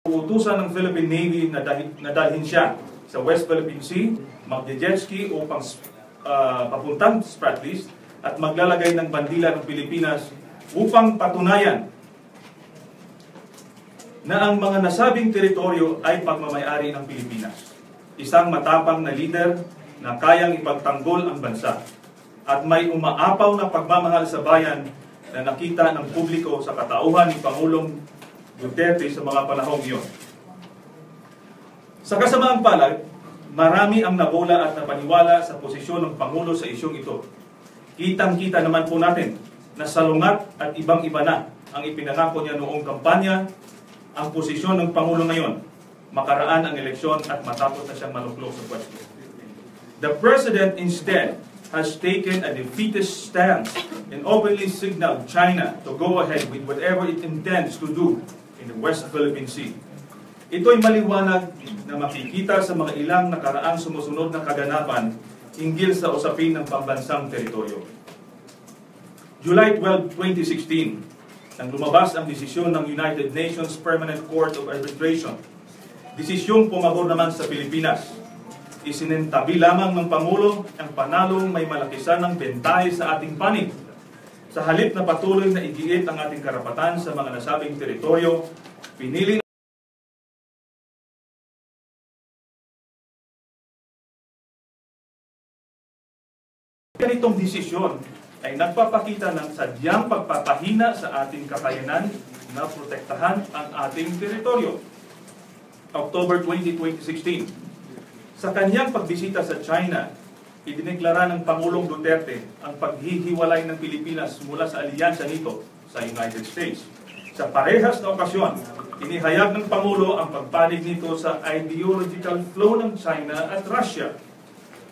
Utusan ng Philippine Navy na dalhin siya sa West Philippine Sea, magje-jet ski upang papuntang Spratlys at maglalagay ng bandila ng Pilipinas upang patunayan na ang mga nasabing teritoryo ay pagmamayari ng Pilipinas. Isang matapang na leader na kayang ipagtanggol ang bansa at may umaapaw na pagmamahal sa bayan na nakita ng publiko sa katauhan ni Pangulong Duterte sa mga panahong iyon. Sa kasamaang palad, marami ang nabola at napaniwala sa posisyon ng Pangulo sa isyong ito. Kitang-kita naman po natin na salungat at ibang-iba na ang ipinangako niya noong kampanya ang posisyon ng Pangulo ngayon, makaraan ang eleksyon at matapos na siyang maluklok sa pwesto. The President instead has taken a defeatist stance and openly signaled China to go ahead with whatever it intends to do in the West Philippine Sea. Ito ay maliwanag na makikita sa mga ilang nakaraang sumusunod na kaganapan hinggil sa usapin ng pambansang teritoryo. July 12, 2016, nang lumabas ang desisyon ng United Nations Permanent Court of Arbitration. Desisyong pumabor naman sa Pilipinas. Isinentabi lamang ng Pangulo ang panalong may malakisan ng bentahe sa ating panig. Sa halip na patuloy na igiit ang ating karapatan sa mga nasabing teritoryo, pinili ganitong desisyon ay nagpapakita ng sadyang pagpapahina sa ating kakayanan na protektahan ang ating teritoryo. October 20, 2016, sa kanyang pagbisita sa China, idineklara ng Pangulong Duterte ang paghihiwalay ng Pilipinas mula sa alyansa nito sa United States. Sa parehas na okasyon, inihayag ng Pangulo ang pagpanig nito sa ideological flow ng China at Russia.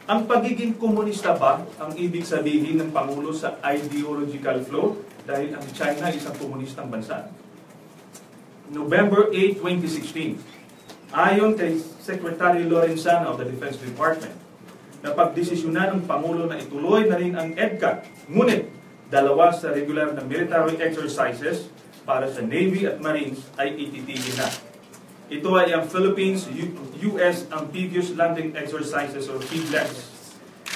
Ang pagiging komunista ba ang ibig sabihin ng Pangulo sa ideological flow dahil ang China ay isang komunistang bansa? November 8, 2016, ayon kay Secretary Lorenzana of the Defense Department, napagdesisyonan ng Pangulo na ituloy na rin ang EDCA, ngunit dalawa sa regular na military exercises para sa Navy at Marines ay ititigil na. Ito ay ang Philippines-US Amphibious Landing Exercises or PHLEX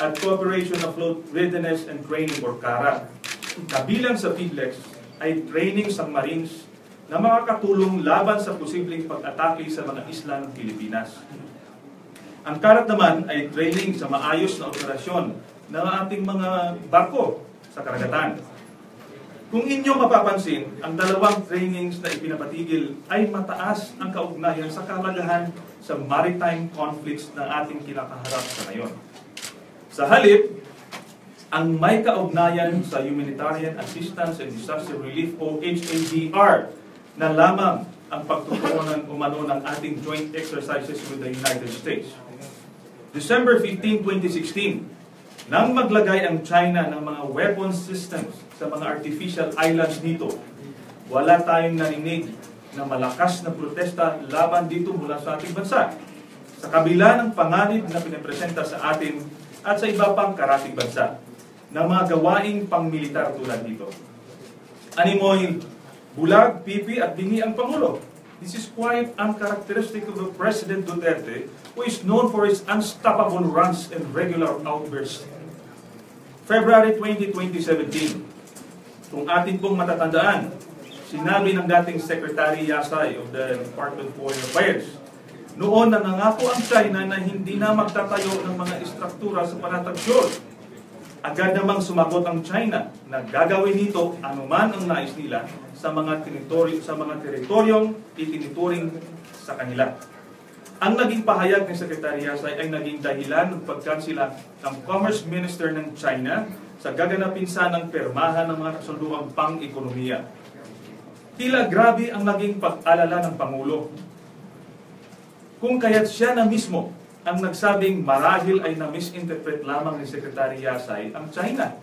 at Cooperation Afloat Readiness and Training or CARA. Kabilang sa PHLEX ay training sa Marines na makakatulong laban sa posibleng pag-atake sa mga isla ng Pilipinas. Ang CARA naman ay training sa maayos na operasyon ng ating mga barko sa karagatan. Kung inyong mapapansin, ang dalawang trainings na ipinapatigil ay mataas ang kaugnayan sa kalagahan sa maritime conflicts na ating kinakaharap sa ngayon. Sa halip, ang may kaugnayan sa Humanitarian Assistance and Disaster Relief o HADR na lamang ang pagtutuunan umano ng ating joint exercises with the United States. December 15, 2016, nang maglagay ang China ng mga weapon systems sa mga artificial islands nito, wala tayong narinig na malakas na protesta laban dito mula sa ating bansa. Sa kabila ng panganib na pinapresenta sa atin at sa iba pang karatig bansa na mga gawaing pangmilitar tulad dito. Animoy, bulag, pipi at bingi ang Pangulo. This is quite uncharacteristic of the President Duterte, who is known for his unstoppable runs and regular outbursts. February 20, 2017, kung atin pong matatandaan, sinabi ng dating Secretary Yasay of the Department of Foreign Affairs, noon na nangako ang China na hindi na magtatayo ng mga istruktura sa panatagsyon. Agad namang sumagot ang China na gagawin nito anuman ang nais nila sa mga teritoryong itinuturing sa kanila. Ang naging pahayag ng Secretary Yasay ay naging dahilan ng pagkansila ng Commerce Minister ng China sa gaganapin sanang permahan ng mga kasunduang pang-ekonomiya. Tila grabe ang naging pag-alala ng Pangulo. Kung kaya't siya na mismo ang nagsabing marahil ay na-misinterpret lamang ni Secretary Yasay ang China.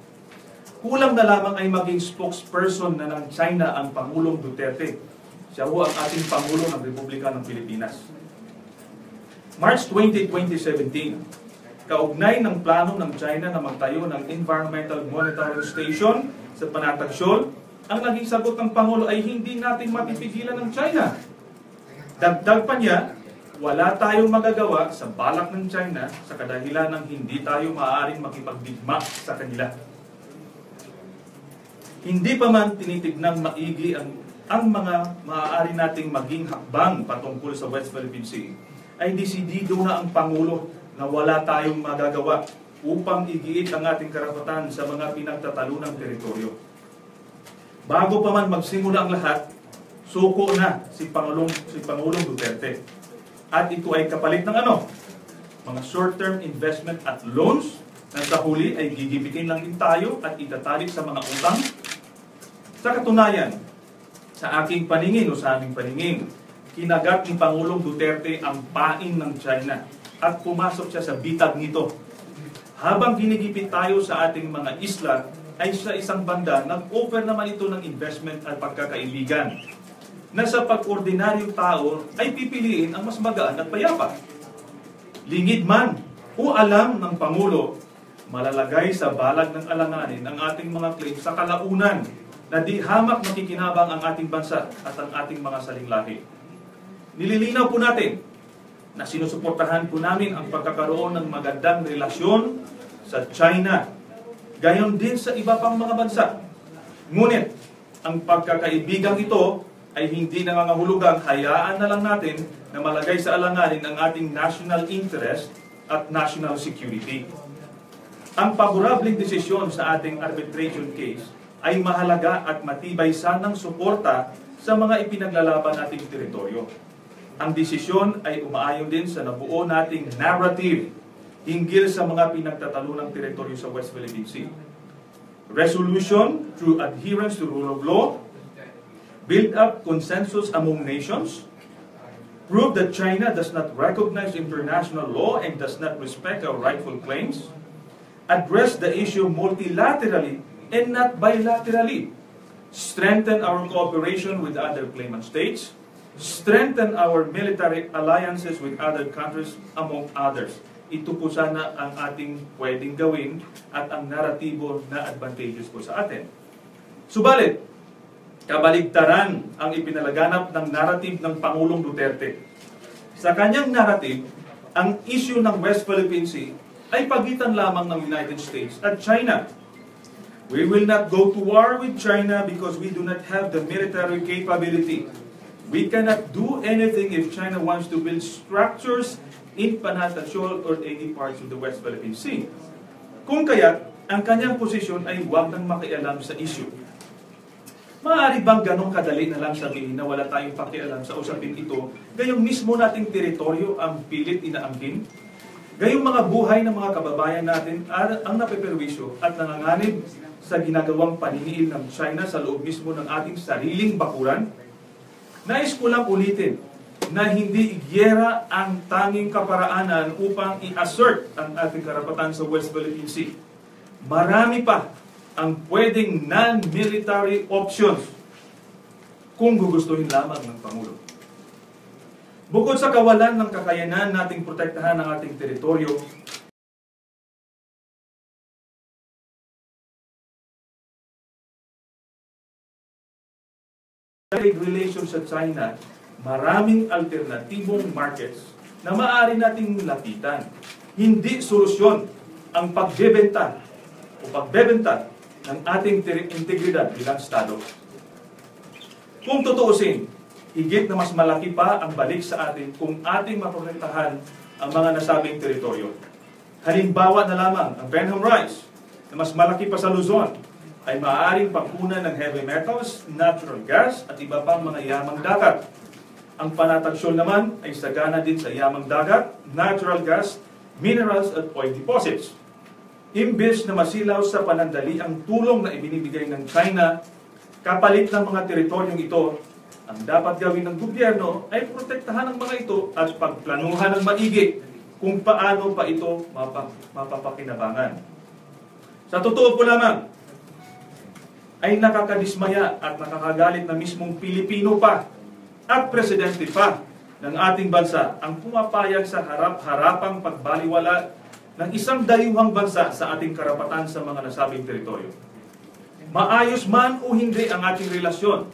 Kulang na lamang ay maging spokesperson na ng China ang Pangulong Duterte. Siya ho ang ating Pangulo ng Republika ng Pilipinas. March 20, 2017, kaugnay ng plano ng China na magtayo ng Environmental Monitoring Station sa Panatag Shoal, ang naging sagot ng Pangulo ay hindi natin mapipigilan ng China. Dagdag pa niya, wala tayong magagawa sa balak ng China sa kadahilan ng hindi tayo maaaring makipagdigma sa kanila. Hindi pa man tinitignang maigi ang mga maaari nating maging hakbang patungkol sa West Philippine Sea, ay desidido na ang Pangulo na wala tayong magagawa upang igiit ang ating karapatan sa mga pinagtatalunang teritoryo. Bago pa man magsimula ang lahat, suko na si Pangulong Duterte. At ito ay kapalit ng ano? Mga short-term investment at loans na sa huli ay gigipitin lang din tayo at itatalik sa mga utang. Sa katunayan, sa aking paningin o sa aming paningin, kinagat ni Pangulong Duterte ang pain ng China at pumasok siya sa bitag nito. Habang ginigipit tayo sa ating mga isla, ay sa isang banda, nag-offer naman ito ng investment at pagkakaibigan na sa pag-ordinaryong tao ay pipiliin ang mas magaan at payapa. Lingid man o alam ng Pangulo, malalagay sa balag ng alanganin ang ating mga claims sa kalaunan na di hamak makikinabang ang ating bansa at ang ating mga salinglahi. Nililinaw po natin na sinusuportahan po namin ang pagkakaroon ng magandang relasyon sa China, gayon din sa iba pang mga bansa. Ngunit, ang pagkakaibigang ito ay hindi nangangahulugang hayaan na lang natin na malagay sa alanganin ang ating national interest at national security. Ang paborableng desisyon sa ating arbitration case ay mahalaga at matibay sanang suporta sa mga ipinaglalaban nating teritoryo. Ang desisyon ay umaayon din sa nabuo nating narrative hinggil sa mga pinagtatalunang teritoryo sa West Philippine Sea. Resolution through adherence to rule of law, build up consensus among nations, prove that China does not recognize international law and does not respect our rightful claims, address the issue multilaterally and not bilaterally, strengthen our cooperation with other claimant states, strengthen our military alliances with other countries, among others. Ito po sana ang ating pwedeng gawin at ang naratibo na advantageous po sa atin. Subalit, kabaligtaran ang ipinalaganap ng narrative ng Pangulong Duterte. Sa kanyang narrative, ang issue ng West Philippine Sea ay pagitan lamang ng United States at China. We will not go to war with China because we do not have the military capability. We cannot do anything if China wants to build structures in Panata Shoal or any parts of the West Philippine Sea. Kung kaya't, ang kanyang posisyon ay huwag nang makialam sa issue. Maaari bang ganong kadali na lang sabihin na wala tayong pakialam sa usapin ito, gayong mismo nating teritoryo ang pilit inaangkin? Gayong mga buhay ng mga kababayan natin ang napeperwisyo at nanganganib sa ginagawang paniniil ng China sa loob mismo ng ating sariling bakuran? Nais ko lang ulitin na hindi igyera ang tanging kaparaanan upang i-assert ang ating karapatan sa West Philippine Sea. Marami pa ang pwedeng non-military options kung gugustuhin lamang ng Pangulo. Bukod sa kawalan ng kakayanan nating protektahan ang ating teritoryo, trade relations sa China, maraming alternatibong markets na maaari nating lapitan. Hindi solusyon ang pagbebenta ng ating integridad bilang Estado. Kung tutuusin, higit na mas malaki pa ang balik sa atin kung ating maprotektahan ang mga nasabing teritoryo. Halimbawa na lamang ang Benham Rice na mas malaki pa sa Luzon ay maaaring pagkunan ng heavy metals, natural gas at iba pang mga yamang dagat. Ang Panatag Shoal naman ay sagana din sa yamang dagat, natural gas, minerals at oil deposits. Imbes na masilaw sa panandali ang tulong na ibinibigay ng China, kapalit ng mga teritoryong ito, ang dapat gawin ng gobyerno ay protektahan ang mga ito at pagplanuhan ng maigi kung paano pa ito mapapakinabangan. Sa totoo po lamang, ay nakakadismaya at nakakagalit na mismong Pilipino pa at presidente pa ng ating bansa ang pumapayag sa harap-harapang pagbaliwala ng isang dayuhang bansa sa ating karapatan sa mga nasabing teritoryo. Maayos man o hindi ang ating relasyon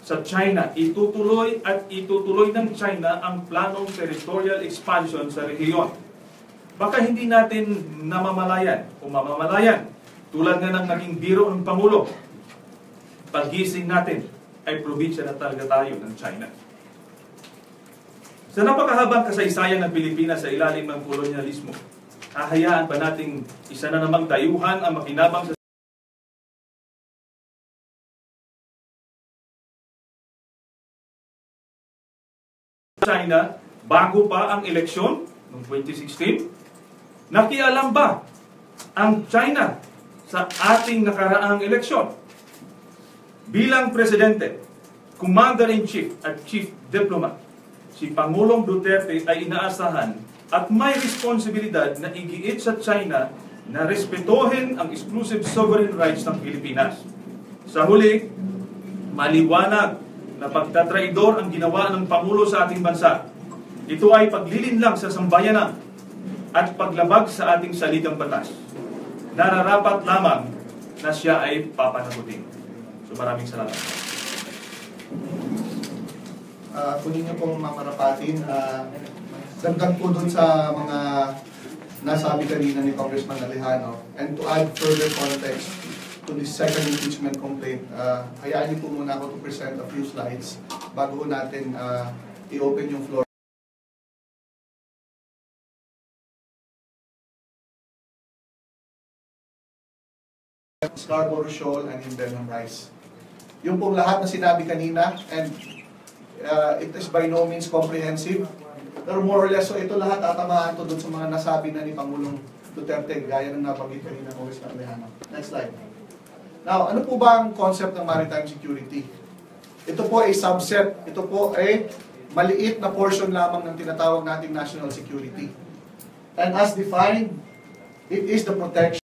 sa China. Itutuloy at itutuloy ng China ang planong territorial expansion sa rehiyon. Baka hindi natin namamalayan o mamamalayan, tulad nga ng naging biro ng Pangulo, paggising natin ay probinsya na talaga tayo ng China. Sa napakahabang kasaysayan ng Pilipinas sa ilalim ng kolonyalismo, hahayaan ba nating isa na namang dayuhan ang makinabang sa China bago pa ang eleksyon noong 2016? Nakialam ba ang China sa ating nakaraang eleksyon? Bilang Presidente, Commander-in-Chief at Chief Diplomat, si Pangulong Duterte ay inaasahan at may responsibilidad na igiit sa China na respetuhin ang exclusive sovereign rights ng Pilipinas. Sa huli, maliwanag na pagtatraidor ang ginawa ng Pangulo sa ating bansa. Ito ay paglilinlang sa sambayanan at paglabag sa ating saligang batas. Nararapat lamang na siya ay papanagutin. So maraming salamat. Kunin niyo pong mamarapatin. Dagdag po dun sa mga nasabi kanina ni Congressman Alejano, and to add further context to this second impeachment complaint, hayaan niyo po muna ako to present a few slides bago natin i-open yung floor. Scarborough Shoal and in Benham Rice. Yung pong lahat na sinabi kanina, and it is by no means comprehensive, pero more or less, so ito lahat tatamaan to dun sa mga nasabi na ni Pangulong Duterte, gaya ng nabanggit kanina Congressman Alejano. Next slide. Now, ano po ba ang concept ng maritime security? Ito po ay subset, ito po ay maliit na portion lamang ng tinatawag nating national security. And as defined, it is the protection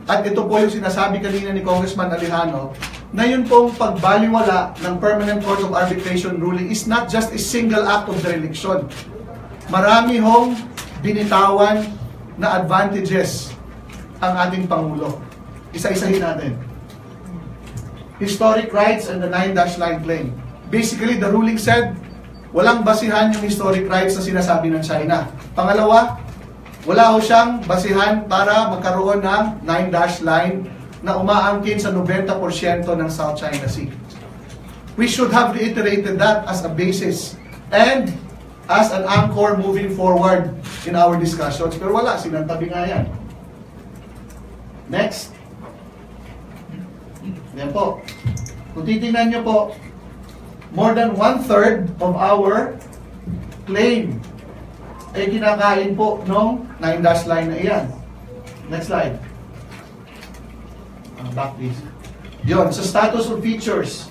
at ito po yung sinasabi kanina ni Congressman Alejano, na yun pong pagbaliwala ng Permanent Court of Arbitration ruling is not just a single act of dereliction. Marami hong binitawan na advantages ang ating Pangulo. Isa-isahin natin. Historic rights and the 9-line claim. Basically, the ruling said, walang basihan yung historic rights na sinasabi ng China. Pangalawa, wala ho siyang basihan para magkaroon ng 9-line na umaangkin sa 90% ng South China Sea. We should have reiterated that as a basis and as an anchor moving forward in our discussions. Pero wala, sinantabi nga yan. Next. Yan po. Kung titingnan nyo po, more than 1/3 of our claim ay kinakain po nung 9-line na iyan. Next slide. Back please. Yun, sa status of features.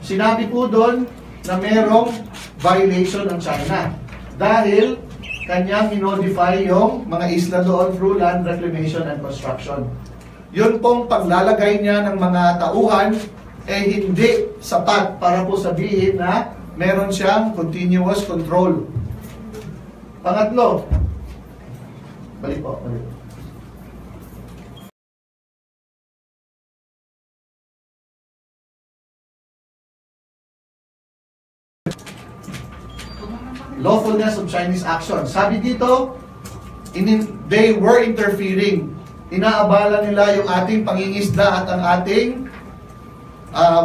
Sinabi po doon na merong violation ng China dahil kanyang minodify yung mga isla doon through land reclamation and construction. Yun pong paglalagay niya ng mga tauhan hindi sapat para po sabihin na meron siyang continuous control. Pangatlo, balik po, balik. Lawfulness of Chinese action. Sabi dito, they were interfering. Inaabala nila yung ating pangingisda at ang ating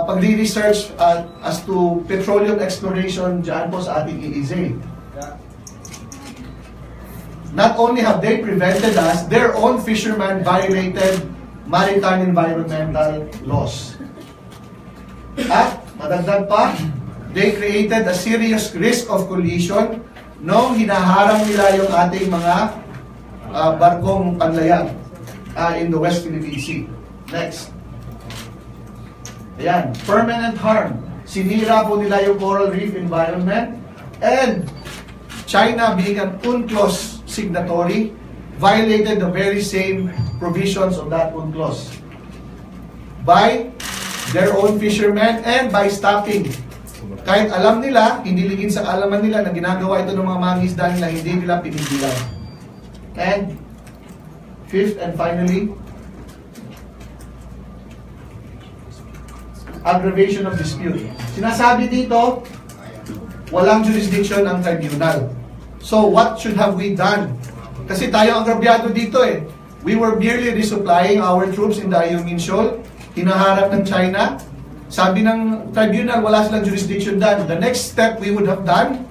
pagre-research as to petroleum exploration dyan po sa ating EEZ. Not only have they prevented us, their own fishermen violated maritime environmental laws. At, madagdag pa, they created a serious risk of collision nung hinaharang nila yung ating mga barkong panlayag in the West Philippine Sea. Next. Ayan, permanent harm. Sinira po nila yung coral reef environment, and China, being an UNCLOS signatory, violated the very same provisions of that UNCLOS by their own fishermen and by stopping. Kahit alam nila, hindi ligin sa alaman nila na ginagawa ito ng mga mangisda nila, hindi nila pinigilan. And fifth and finally, aggravation of dispute. Sinasabi dito, walang jurisdiction ang tribunal. So what should have we done? Kasi tayo ang agrabyado dito eh. We were merely resupplying our troops in the Ayungin Shoal, hinaharap ng China. Sabi ng tribunal, wala silang jurisdiction done. The next step we would have done,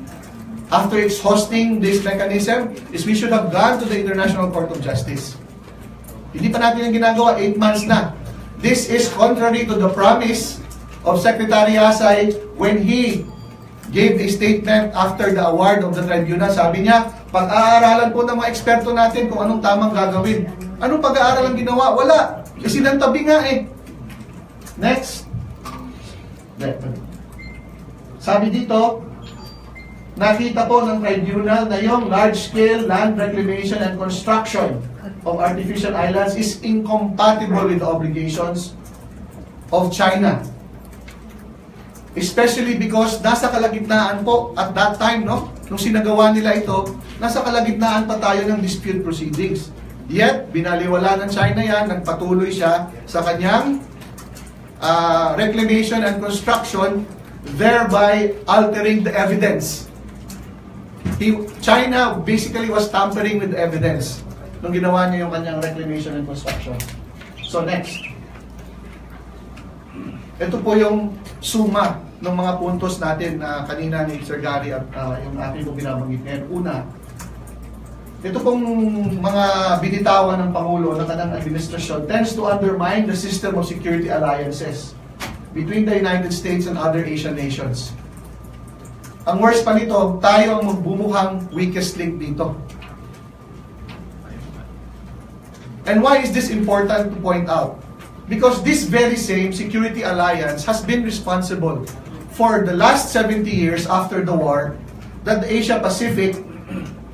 after exhausting this mechanism, is we should have gone to the International Court of Justice. Hindi pa natin yung ginagawa, 8 months na. This is contrary to the promise of Secretary Asay when he gave a statement after the award of the tribunal. Sabi niya, pag-aaralan po ng mga eksperto natin kung anong tamang gagawin. Anong pag-aaral ang ginawa? Wala. Isinantabi nga eh. Next. Sabi dito, nakita po ng tribunal na yung large-scale land reclamation and construction of artificial islands is incompatible with the obligations of China. Especially because nasa kalagitnaan po at that time, no, nung sinagawa nila ito, nasa kalagitnaan pa tayo ng dispute proceedings. Yet, binaliwala ng China yan, nagpatuloy siya sa kanyang reclamation and construction, thereby altering the evidence. China basically was tampering with the evidence nung ginawa niya yung kanyang reclamation and construction. So next. Ito po yung suma ng mga puntos natin na kanina ni Sir Gary at yung ating po binabanggit ngayon. Una, ito pong mga binitawan ng Pangulo ng kanyang administrasyon tends to undermine the system of security alliances between the United States and other Asian nations. Ang worst pa nito, tayo ang magbumukhang weakest link dito. And why is this important to point out? Because this very same security alliance has been responsible for the last 70 years after the war that the Asia-Pacific,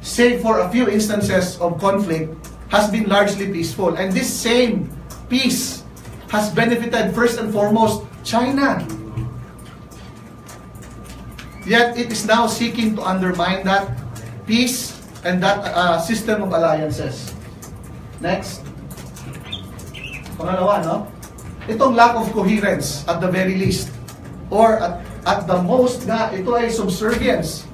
save for a few instances of conflict, has been largely peaceful. And this same peace has benefited first and foremost China. Yet it is now seeking to undermine that peace and that system of alliances. Next. Pangalawa, no? Itong lack of coherence at the very least. Or at the most nga, ito ay subservience.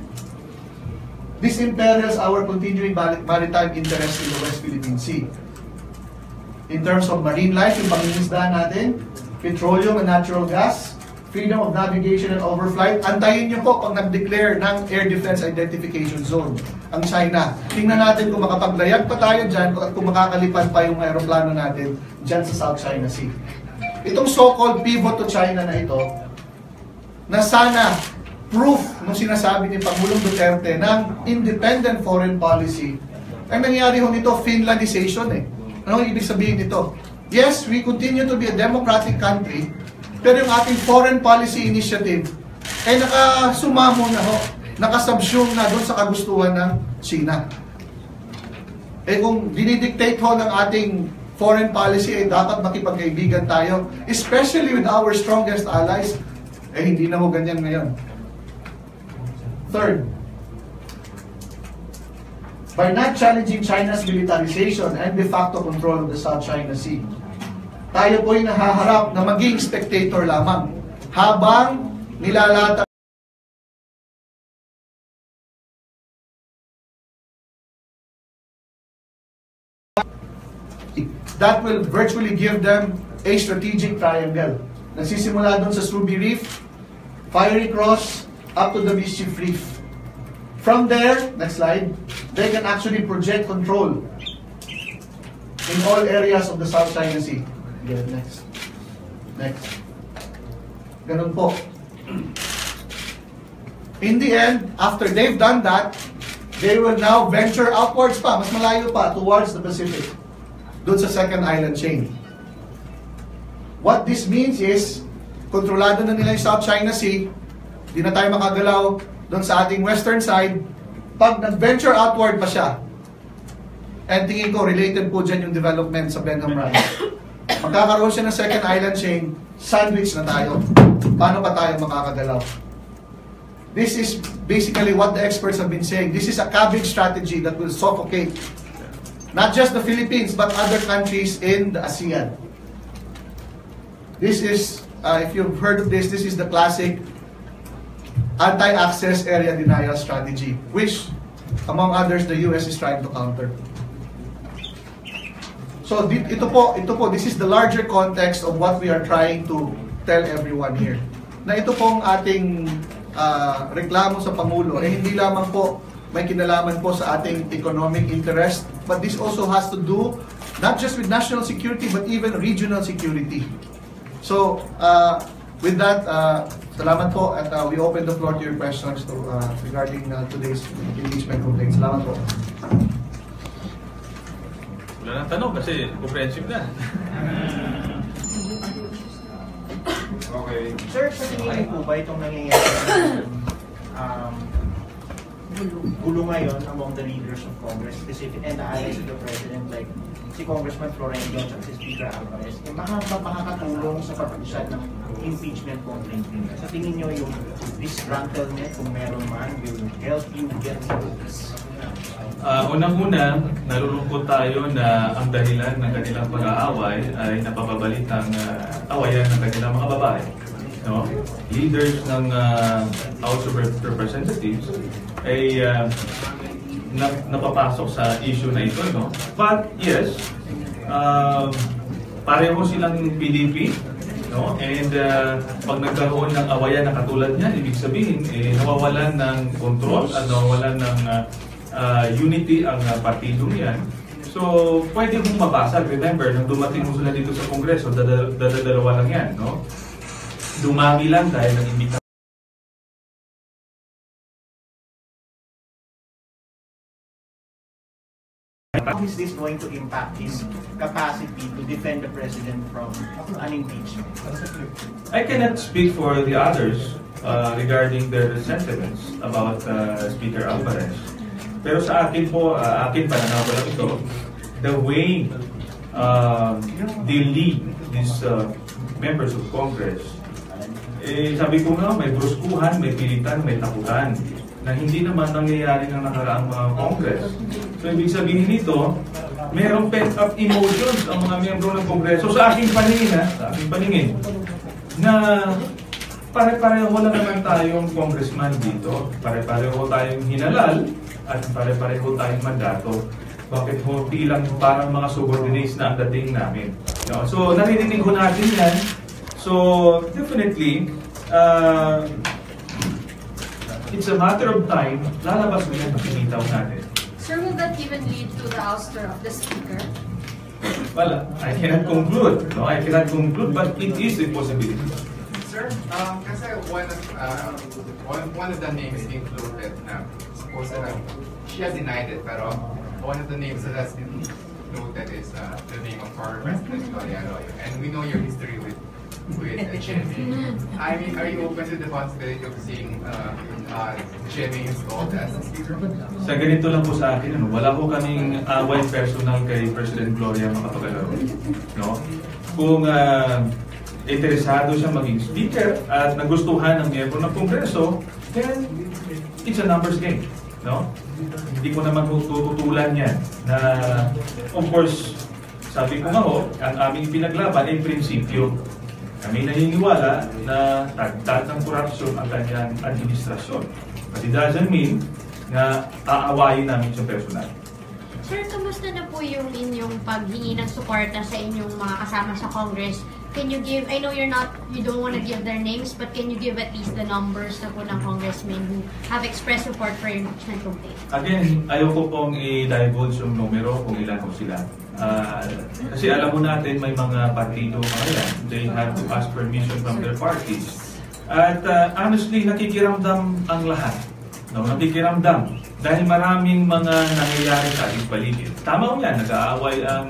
This imperils our continuing maritime interest in the West Philippine Sea. In terms of marine life, yung pangingisda natin, petroleum and natural gas, freedom of navigation and overflight. Antayin nyo po pag nag-declare ng Air Defense Identification Zone ang China. Tingnan natin kung makapaglayag pa tayo dyan at kung makakalipad pa yung aeroplano natin dyan sa South China Sea. Itong so-called pivot to China na ito, na sana proof nung sinasabi ni Pangulong Duterte ng independent foreign policy, ang nangyari ho nito, Finlandization eh. Ano ibig sabihin nito? Yes, we continue to be a democratic country, pero yung ating foreign policy initiative ay nakasumamo na ho, nakasubsume na doon sa kagustuhan ng China. Eh kung dinidictate ho ng ating foreign policy ay dapat makipagkaibigan tayo, especially with our strongest allies, eh hindi na ho ganyan ngayon. Third, by not challenging China's militarization and de facto control of the South China Sea, tayo po'y nahaharap na maging spectator lamang habang nilalata that will virtually give them a strategic triangle. Nagsisimula doon sa Subi Reef, Fiery Cross, up to the Mischief Reef. From there, next slide, they can actually project control in all areas of the South China Sea. Yeah, next. Next. Ganun po. In the end, after they've done that, they will now venture outwards pa, mas malayo pa, towards the Pacific. Doon sa second island chain. What this means is, kontrolado na nila yung South China Sea, di na tayo makagalaw doon sa ating western side. Pag nag-venture outward pa siya, and tingin ko, related po dyan yung development sa Benham Rise. Magkakaroon siya ng second island chain, sandwich na tayo. Paano pa tayo makakagalaw? This is basically what the experts have been saying. This is a cabbage strategy that will suffocate not just the Philippines, but other countries in the ASEAN. This is, if you've heard of this is the classic anti-access area denial strategy, which, among others, the US is trying to counter. So ito po, this is the larger context of what we are trying to tell everyone here. Na ito pong ating reklamo sa Pangulo, hindi lamang po may kinalaman po sa ating economic interest, but this also has to do not just with national security, but even regional security. So, with that, salamat po, at we open the floor to your questions regarding today's impeachment complaint. Salamat po. Wala nang tanong kasi comprehensive na. Okay. Sir, sa tingin niyo po ba itong nangyayari gulo ngayon among the leaders of Congress, specific and the allies of the President, like si Congressman Florencio at si Speaker Alvarez, makakatulong sa pag-usad ng impeachment complaint nila? Sa tingin niyo yung disgruntlement, kung meron man, will help you get through this? Unang-una, nalulungkot tayo na ang dahilan ng kanilang pag-aaway ay napapabalitang awayan ng kanilang mga babae. No? Leaders ng House of Representatives ay napapasok sa issue na ito. No? But yes, pareho silang PDP. No? And pag nagkaroon ng awayan na katulad niya, ibig sabihin, nawawalan ng control at nawawalan ng unity ang partidong yan. So, pwede mong mabasag. Remember, nung dumating mo sila dito sa Kongreso, dadalawa lang yan. No? Dumami lang dahil nag-imbita. How is this going to impact his capacity to defend the President from an impeachment? I cannot speak for the others regarding their sentiments about Speaker Alvarez. Pero sa akin po, akin pananaw ko lang ito, the way they lead these members of Congress, sabi ko nga, may bruskuhan, may pilitan, may takutan na hindi naman nangyayari ng nakaraang mga Congress. So, ibig sabihin nito, mayroong pent-up emotions ang mga miyembro ng Kongreso sa aking paningin, na pare-pareho lang naman tayong congressman dito, pare-pareho tayong hinalal, at pare-pareho tayong mandato. Bakit ho tilang parang mga subordinates na ang dating namin? No? So, naririnig ko natin yan. So, definitely, it's a matter of time, lalabas mo yan, makikitaw natin. Sir, will that even lead to the ouster of the Speaker? Well, I cannot conclude. No, I cannot conclude, but it is a possibility. Sir, kasi one of the names included na supposed na she has denied it, pero one of the names that has been noted is the name of former President Gloria Arroyo. And we know your history with GMA. I mean, are you open to the possibility of seeing GMA installed as a speaker? Sa ganito lang po sa akin, wala po kaming away personal kay President Gloria Macapagal-Arroyo. No? Kung interesado siya maging speaker at nagustuhan ng miyembro ng Kongreso, then it's a numbers game. No? Hindi ko naman tututulan yan na, of course, sabi ko nga ho, ang aming pinaglaban ay prinsipyo. Kami naniniwala na tagtad ng korupsyon ang kanyang administrasyon. But it doesn't mean na aawayin namin sa personal. Sir, kamusta na po yung inyong paghingi ng suporta sa inyong mga kasama sa Congress? Can you give, I know you don't want to give their names, but can you give at least the numbers na po ng congressmen who have expressed support for your impeachment complaint? Again, ayoko pong i-divulge yung numero kung ilan po sila. Kasi alam mo natin may mga partido mga yan. They have to ask permission from their parties. At honestly, nakikiramdam ang lahat. No? Nakikiramdam. Dahil maraming mga nangyayari sa ating paligid. Tama mo yan, nag-aaway ang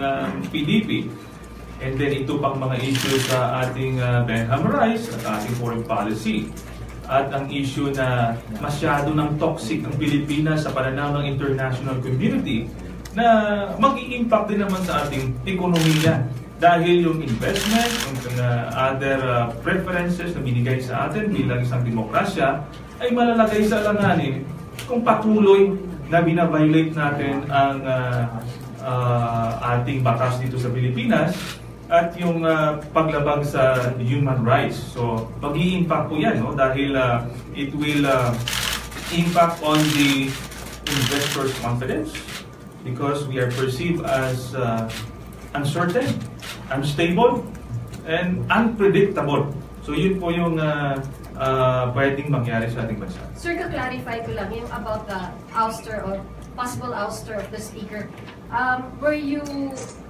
PDP. And then ito pang mga issue sa ating Benham Rice at ating foreign policy. At ang issue na masyado ng toxic ang Pilipinas sa pananaw ng international community na mag-i-impact din naman sa ating ekonomiya. Dahil yung investment, yung other preferences na binigay sa atin bilang isang demokrasya ay malalagay sa alanganin kung patuloy na binaviolate natin ang ating batas dito sa Pilipinas at yung paglabag sa human rights. So, mag-i-impact po yan, no? Dahil it will impact on the investors' confidence because we are perceived as uncertain, unstable, and unpredictable. So, yun po yung pwedeng mangyari sa ating bansa. Sir, ka-clarify ko lang yung about the ouster or possible ouster of the speaker. Were you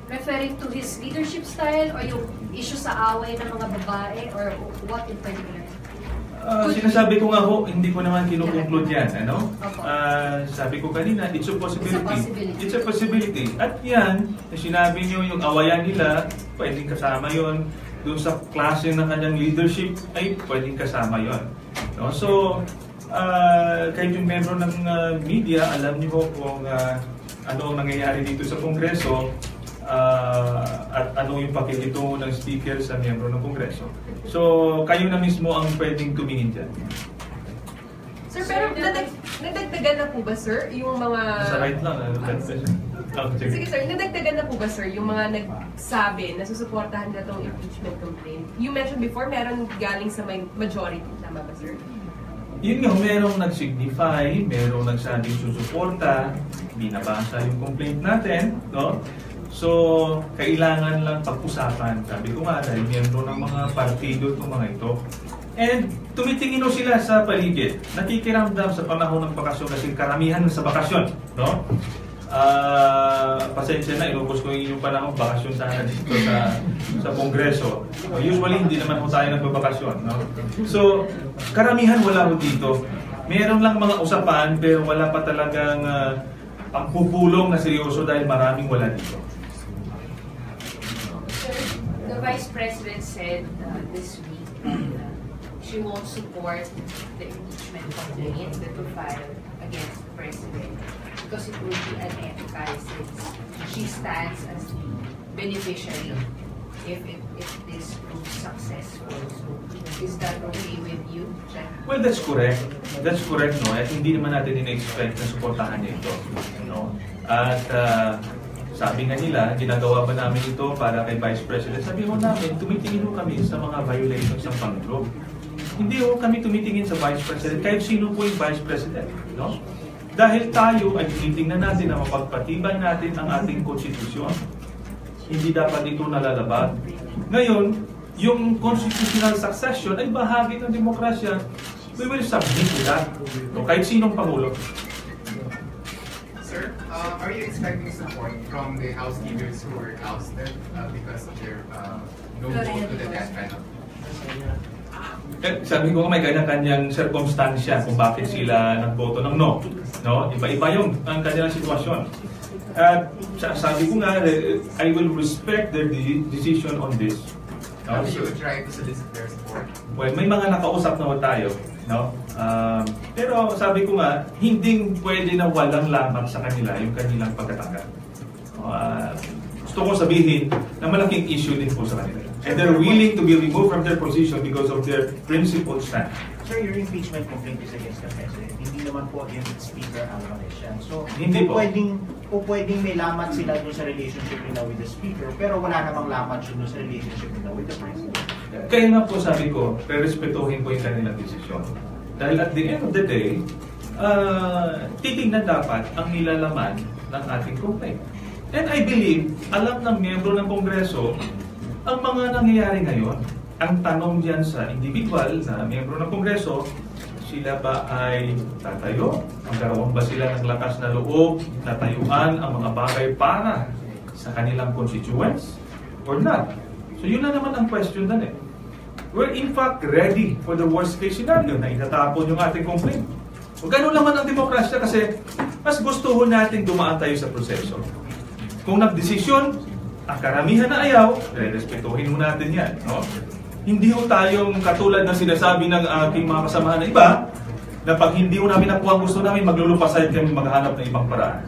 referring to his leadership style or yung issue sa away ng mga babae or what in particular? Sinasabi ko nga ho, hindi ko naman kinukonklud yan. Ano? Sabi ko kanina, it's a possibility. It's a possibility. At yan, sinabi nyo yung awayan nila, pwedeng kasama yon. Doon sa klase ng kanyang leadership, ay pwedeng kasama yon. No? So, kahit yung membro ng media, alam niyo kung ano ang nangyayari dito sa Kongreso at ano yung pakikitungo ng speaker sa miyembro ng Kongreso. So, kayo na mismo ang pwedeng tumingin dyan. Sir, pero nadagdagan na po ba, sir, yung mga... Sa right lang. Sige, sir, nadagdagan na po ba, sir, yung mga nagsabi na susuportahan na itong impeachment complaint? You mentioned before, meron galing sa majority. Tama ba, sir? Yun nga, merong nag-signify, merong nagsabing susuporta, binabasa yung complaint natin, no? So, kailangan lang pag-usapan. Sabi ko nga, dahil miyembro ng mga partido itong mga ito. And tumitingin sila sa paligid. Nakikiramdam sa panahon ng bakasyon kasi karamihan sa bakasyon, no? Pasensya na, inubos ko yung panahon bakasyon sana dito sa Kongreso. Usually, hindi naman ho tayo nagbabakasyon, no? So, karamihan wala ho dito. Meron lang mga usapan, pero wala pa talagang pangpupulong na seryoso dahil maraming wala dito. The Vice President said this week that she won't support the impeachment complaint that will file against the President because it will be unethical since she stands as the beneficiary if this proves successful. So, is that okay with you? Well, that's correct. That's correct, no? At hindi naman natin in-expect na suportahan niya ito. No? At sabi nga nila, ginagawa ba namin ito para kay Vice President? Sabi ko namin, tumitingin ho kami sa mga violations ng Pangulo. Hindi ho kami tumitingin sa Vice President, kahit sino po yung Vice President. No? Dahil tayo ay tinitingnan natin na mapagpatibay natin ang ating konstitusyon. Hindi dapat ito nalalabag. Ngayon, yung constitutional succession ay bahagi ng demokrasya. We will submit to that. No? Kahit sinong Pangulo. Sir, are you expecting support from the House leaders who were ousted because of their no vote to the death penalty? Sabi ko nga may kanya-kanyang circumstansya kung bakit sila nagboto ng no. No? Iba-iba yung ang kanilang sitwasyon. At sabi ko nga, I will respect their decision on this. No? You would try to solicit their support? Well, may mga nakausap na tayo. No? Pero sabi ko nga, hindi pwede na walang lamat sa kanila yung kanilang pagkatanggap. Gusto ko sabihin na malaking issue din po sa kanila. And they're willing to be removed from their position because of their principled stand. Sir, your impeachment complaint is against the President. Hindi naman po against Speaker Alvarez yan. So, hindi po. Pwedeng may lamat sila doon sa relationship nila with the Speaker, pero wala namang lamat doon sa relationship nila with the President. Kaya nga po sabi ko, respetuhin ko yung kanilang desisyon. Dahil at the end of the day, titignan dapat ang nilalaman ng ating complaint. And I believe, alam ng miyembro ng Kongreso ang mga nangyayari ngayon. Ang tanong diyan sa individual na miyembro ng Kongreso, sila ba ay tatayo? Magkaroon ba sila ng lakas na loob na tayuan ang mga bagay para sa kanilang constituents or not? So yun na naman ang question na We're in fact ready for the worst case scenario na itatapon yung ating complaint. O gano'n naman ang demokrasya kasi mas gusto ho natin dumaan tayo sa proseso. Kung nagdesisyon, ang karamihan na ayaw, respetuhin ho natin yan. No? Hindi ho tayong katulad ng sinasabi ng aking mga kasamahan na iba, na pag hindi ho namin nakuha ang gusto namin, maglulupasay kami maghanap ng ibang paraan.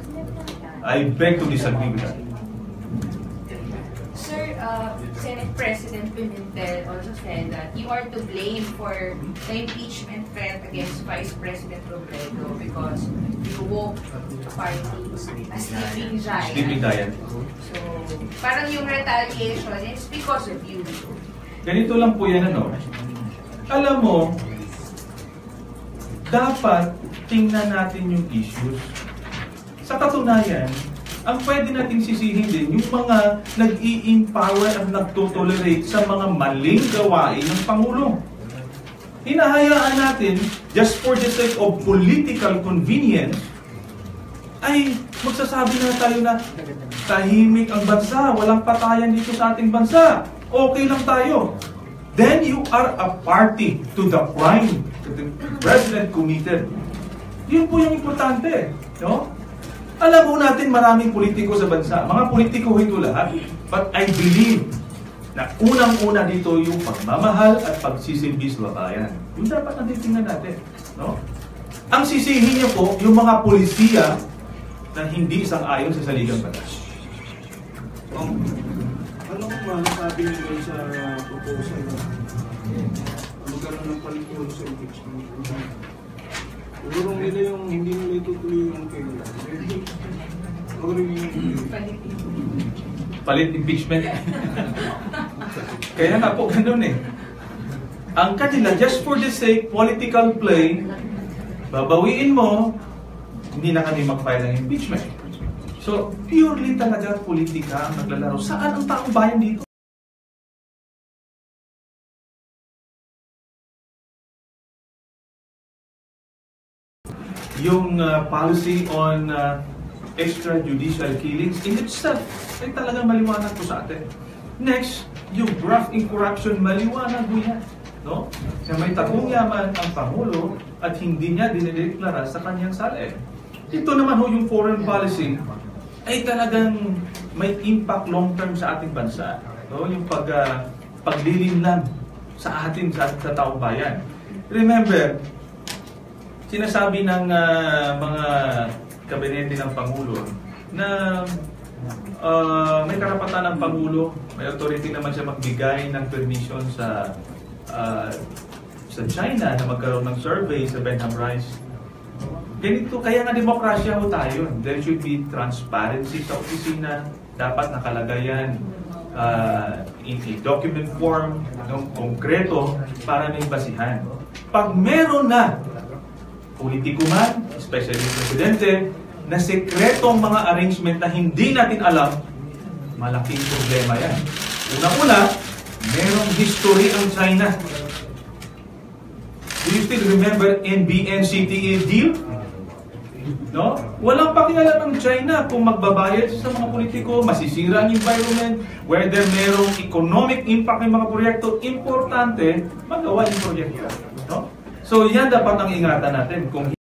I beg to disagree with that. Sir, Senate President Pimentel also said that you are to blame for the impeachment threat against Vice President Robredo because you woke the party a sleeping giant. Sleeping giant. So, parang yung retaliation is because of you. Ganito lang po yan, ano? Alam mo, dapat tingnan natin yung issues. Sa katunayan, ang pwede nating sisihin din yung mga nag-i-empower at nagtotolerate sa mga maling gawain ng Pangulo. Hinahayaan natin, just for the sake of political convenience, ay magsasabi na tayo na tahimik ang bansa, walang patayan dito sa ating bansa, okay lang tayo. Then you are a party to the crime that the President committed. Yun po yung importante, no? Alam mo natin maraming politiko sa bansa. Mga politiko ito lahat. But I believe na unang-una dito yung pagmamahal at pagsisilbi sa babayan. Yung dapat natin tingnan natin. No? Ang sisihin niyo po, yung mga polisiya na hindi isang-ayon sa saligang batas. Ano kung masasabi niyo sa proposal na magkaroon ng palitan sa impeachment? Siguro nila yung hindi nila itutuloy yung kailan. Palit impeachment. Kaya nga po ganun eh. Ang kanila, just for the sake, political play, babawiin mo, hindi na kami mag-file ng impeachment. So, purely talaga politika ang naglalaro. Saan ang taong bayan dito? Yung policy on extrajudicial killings in itself ay talagang maliwanag po sa atin. Next, yung graft in corruption, maliwanag po yan. No? Na may takong yaman ang Pangulo at hindi niya dinideklara sa kanyang salin. Ito naman ho yung foreign policy ay talagang may impact long term sa ating bansa. No? Yung paglilinlang sa atin, sa taong bayan. Remember, sinasabi ng mga kabinete ng Pangulo na may karapatan ng Pangulo, may authority naman siya magbigay ng permission sa China na magkaroon ng survey sa Benham Rice. Ganito, kaya nga demokrasya ho tayo. There should be transparency sa opisina. Dapat nakalagay yan in a document form, konkreto, para may basihan. Pag meron na politiko man, especially presidente, na sekretong mga arrangement na hindi natin alam, malaking problema yan. Una-una, merong history ang China. Do you still remember NBN-CTA deal? No? Walang pakialam ng China kung magbabayad sa mga politiko, masisira ang environment, whether merong economic impact ng mga proyekto, importante, magawa yung proyekto. No? So yan dapat ang ingatan natin. Kung